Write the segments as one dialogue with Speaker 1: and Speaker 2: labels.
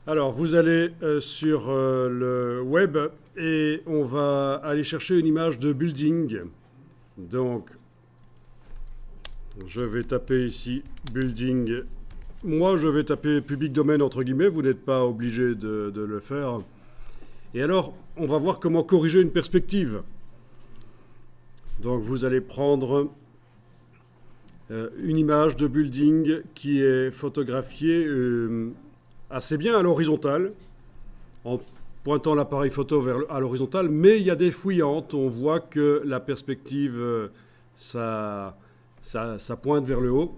Speaker 1: Alors, vous allez sur le web et on va aller chercher une image de building. Donc, je vais taper ici building. Moi, je vais taper public domaine entre guillemets. Vous n'êtes pas obligé de le faire. Et alors, on va voir comment corriger une perspective. Donc, vous allez prendre une image de building qui est photographiée assez bien à l'horizontale, en pointant l'appareil photo à l'horizontale, mais il y a des fouillantes. On voit que la perspective, ça pointe vers le haut.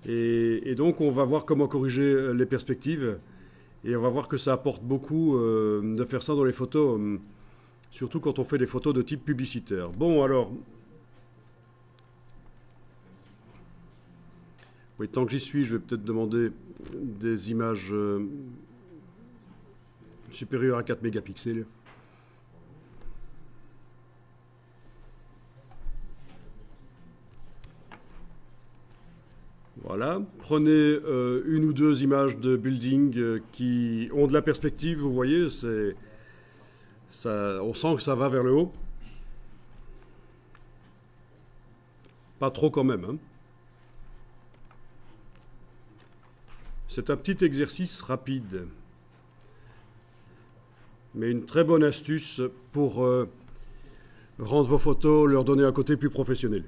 Speaker 1: Et donc, on va voir comment corriger les perspectives. Et on va voir que ça apporte beaucoup de faire ça dans les photos, surtout quand on fait des photos de type publicitaire. Bon, alors... Oui, tant que j'y suis, je vais peut-être demander des images supérieures à 4 mégapixels. Voilà. Prenez une ou deux images de building qui ont de la perspective, vous voyez, on sent que ça va vers le haut. Pas trop quand même, hein. C'est un petit exercice rapide, mais une très bonne astuce pour rendre vos photos, leur donner un côté plus professionnel.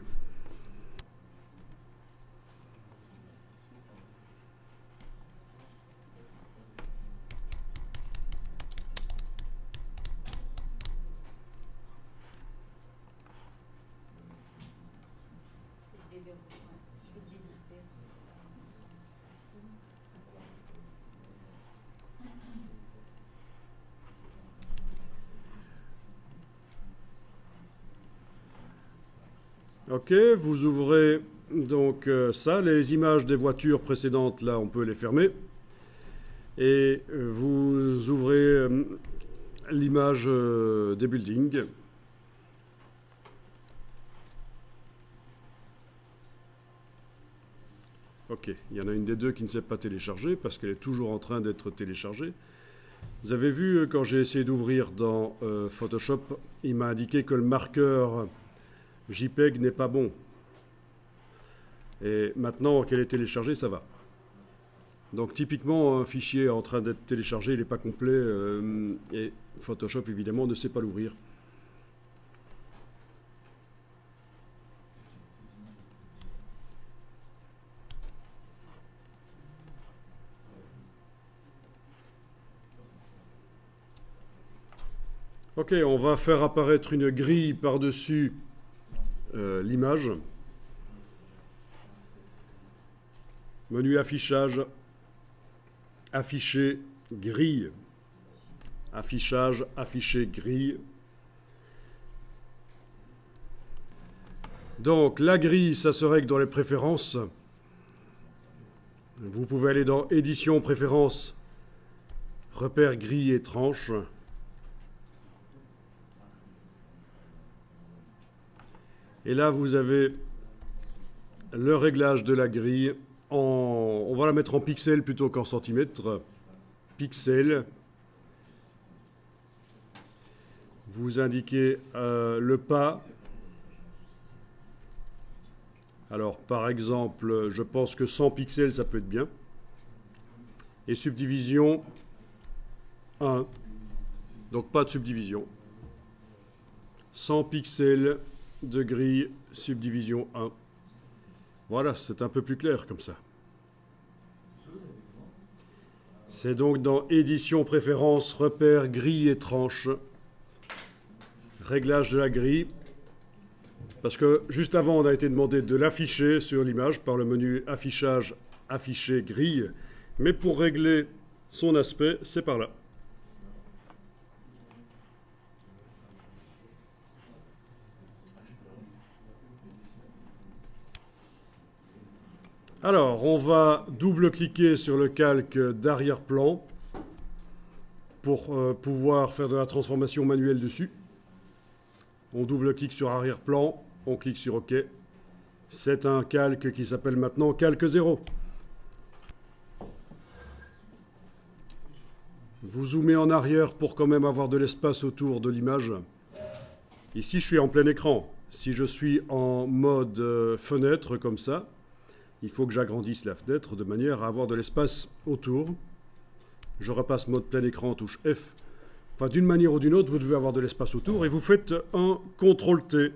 Speaker 1: Ok, vous ouvrez donc ça, les images des voitures précédentes, là on peut les fermer. Et vous ouvrez l'image des buildings. Ok, il y en a une des deux qui ne s'est pas téléchargée parce qu'elle est toujours en train d'être téléchargée. Vous avez vu, quand j'ai essayé d'ouvrir dans Photoshop, il m'a indiqué que le marqueur JPEG n'est pas bon. Et maintenant qu'elle est téléchargée, ça va. Donc typiquement, un fichier en train d'être téléchargé, il n'est pas complet, et Photoshop évidemment ne sait pas l'ouvrir. Ok, on va faire apparaître une grille par-dessus l'image. Menu affichage, afficher grille. Affichage, afficher grille. Donc la grille, ça se règle dans les préférences. Vous pouvez aller dans édition préférences, repère grille et tranche. Et là, vous avez le réglage de la grille. On va la mettre en pixels plutôt qu'en centimètres. Pixels. Vous indiquez le pas. Alors, par exemple, je pense que 100 pixels, ça peut être bien. Et subdivision 1. Donc, pas de subdivision. 100 pixels de grille, subdivision 1. Voilà, c'est un peu plus clair comme ça. C'est donc dans édition préférences, repères, grille et tranche. Réglage de la grille. Parce que juste avant, on a été demandé de l'afficher sur l'image par le menu affichage, afficher grille. Mais pour régler son aspect, c'est par là. Alors, on va double-cliquer sur le calque d'arrière-plan pour pouvoir faire de la transformation manuelle dessus. On double-clique sur arrière-plan, on clique sur OK. C'est un calque qui s'appelle maintenant calque 0. Vous zoomez en arrière pour quand même avoir de l'espace autour de l'image. Ici, je suis en plein écran. Si je suis en mode fenêtre, comme ça, il faut que j'agrandisse la fenêtre de manière à avoir de l'espace autour. Je repasse mode plein écran, touche F. Enfin, d'une manière ou d'une autre, vous devez avoir de l'espace autour et vous faites un CTRL-T.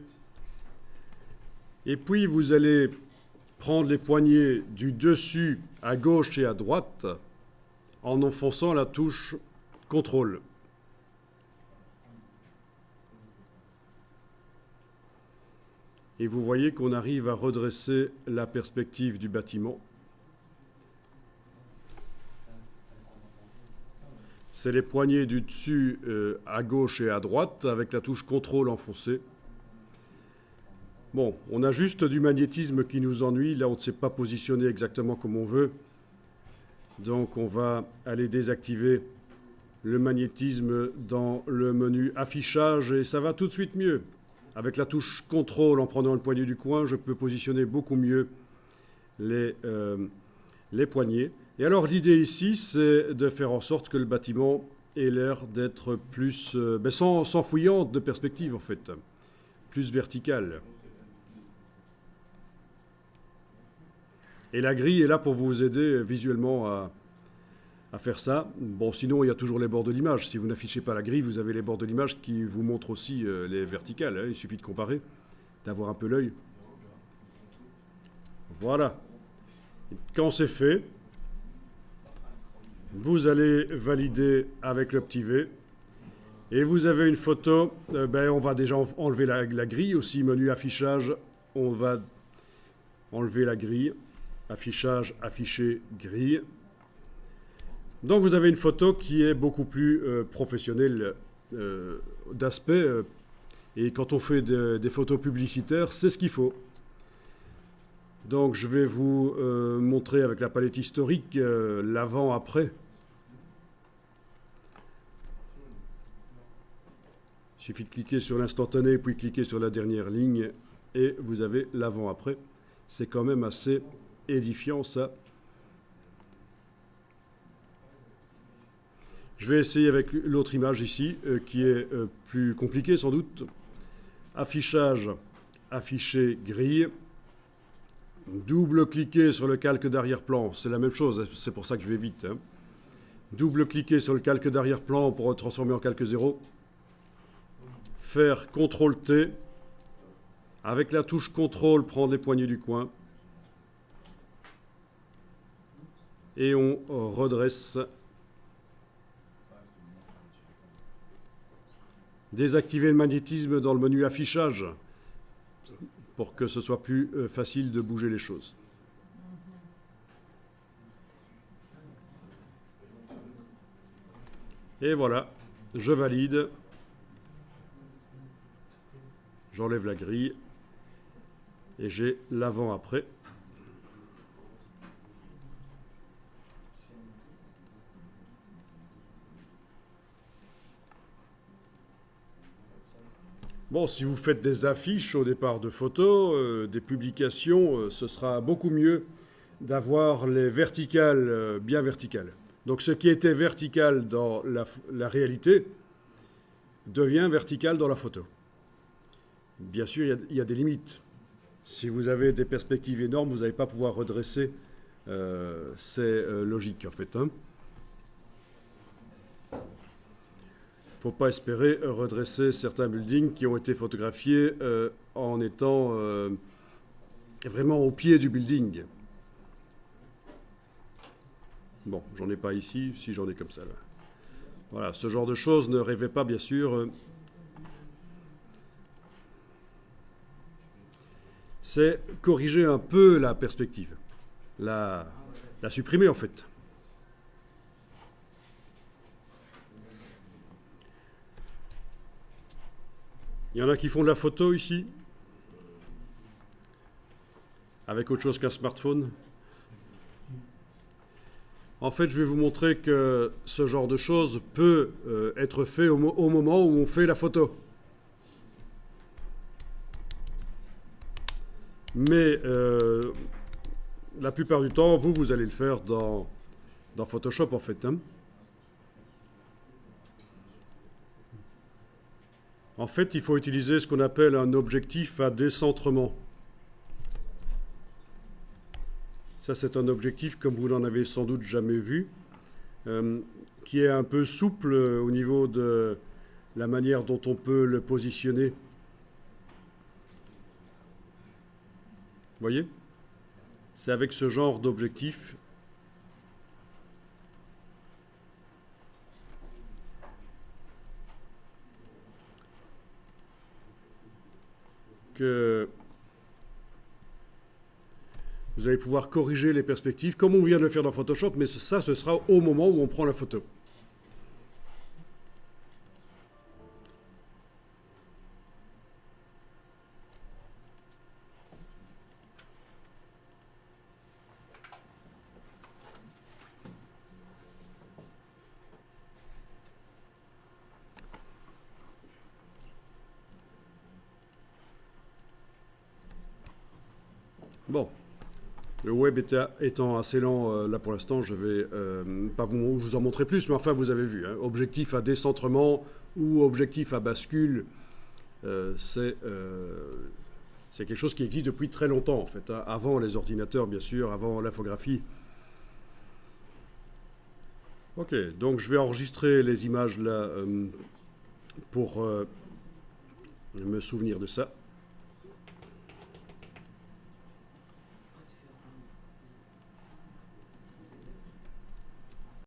Speaker 1: Et puis, vous allez prendre les poignées du dessus à gauche et à droite en enfonçant la touche CTRL. Et vous voyez qu'on arrive à redresser la perspective du bâtiment. C'est les poignées du dessus à gauche et à droite avec la touche CTRL enfoncée. Bon, on a juste du magnétisme qui nous ennuie. Là, on ne s'est pas positionné exactement comme on veut. Donc, on va aller désactiver le magnétisme dans le menu affichage et ça va tout de suite mieux. Avec la touche CTRL en prenant le poignet du coin, je peux positionner beaucoup mieux les poignées. Et alors l'idée ici, c'est de faire en sorte que le bâtiment ait l'air d'être plus, sans fouillante de perspective en fait, plus vertical. Et la grille est là pour vous aider visuellement à faire ça. Bon, sinon, il y a toujours les bords de l'image. Si vous n'affichez pas la grille, vous avez les bords de l'image qui vous montrent aussi les verticales. Hein. Il suffit de comparer, d'avoir un peu l'œil. Voilà. Et quand c'est fait, vous allez valider avec le petit V. Et vous avez une photo. On va déjà enlever la grille aussi. Menu affichage, on va enlever la grille. Affichage, afficher, grille. Donc vous avez une photo qui est beaucoup plus professionnelle d'aspect. Et quand on fait des photos publicitaires, c'est ce qu'il faut. Donc je vais vous montrer avec la palette historique l'avant-après. Il suffit de cliquer sur l'instantané, puis cliquer sur la dernière ligne, et vous avez l'avant-après. C'est quand même assez édifiant ça. Je vais essayer avec l'autre image ici, qui est plus compliquée sans doute. Affichage, afficher, grille. Double-cliquer sur le calque d'arrière-plan, c'est la même chose, c'est pour ça que je vais vite. Hein. Double-cliquer sur le calque d'arrière-plan pour le transformer en calque 0. Faire CTRL-T. Avec la touche CTRL, prendre les poignées du coin. Et on redresse. Désactiver le magnétisme dans le menu affichage pour que ce soit plus facile de bouger les choses. Et voilà, je valide. J'enlève la grille et j'ai l'avant-après. Bon, si vous faites des affiches au départ de photos, des publications, ce sera beaucoup mieux d'avoir les verticales bien verticales. Donc ce qui était vertical dans la réalité devient vertical dans la photo. Bien sûr, il y a des limites. Si vous avez des perspectives énormes, vous n'allez pas pouvoir redresser. C'est logique en fait. Hein. Il ne faut pas espérer redresser certains buildings qui ont été photographiés en étant vraiment au pied du building. Bon, j'en ai pas ici, si j'en ai comme ça. Là. Voilà, ce genre de choses, ne rêvez pas, bien sûr. C'est corriger un peu la perspective, la supprimer en fait. Il y en a qui font de la photo ici, avec autre chose qu'un smartphone. En fait, je vais vous montrer que ce genre de choses peut être fait au moment où on fait la photo. Mais la plupart du temps, vous allez le faire dans Photoshop en fait. Hein. En fait, il faut utiliser ce qu'on appelle un objectif à décentrement. Ça, c'est un objectif, comme vous n'en avez sans doute jamais vu, qui est un peu souple au niveau de la manière dont on peut le positionner. Vous voyez? C'est avec ce genre d'objectif que vous allez pouvoir corriger les perspectives, comme on vient de le faire dans Photoshop, mais ça, ce sera au moment où on prend la photo. Bon. Le web étant assez lent là pour l'instant, je vais pas vous en montrer plus, mais enfin vous avez vu. Hein, objectif à décentrement ou objectif à bascule, c'est quelque chose qui existe depuis très longtemps en fait. Hein, avant les ordinateurs bien sûr, avant l'infographie. Ok, donc je vais enregistrer les images là pour me souvenir de ça.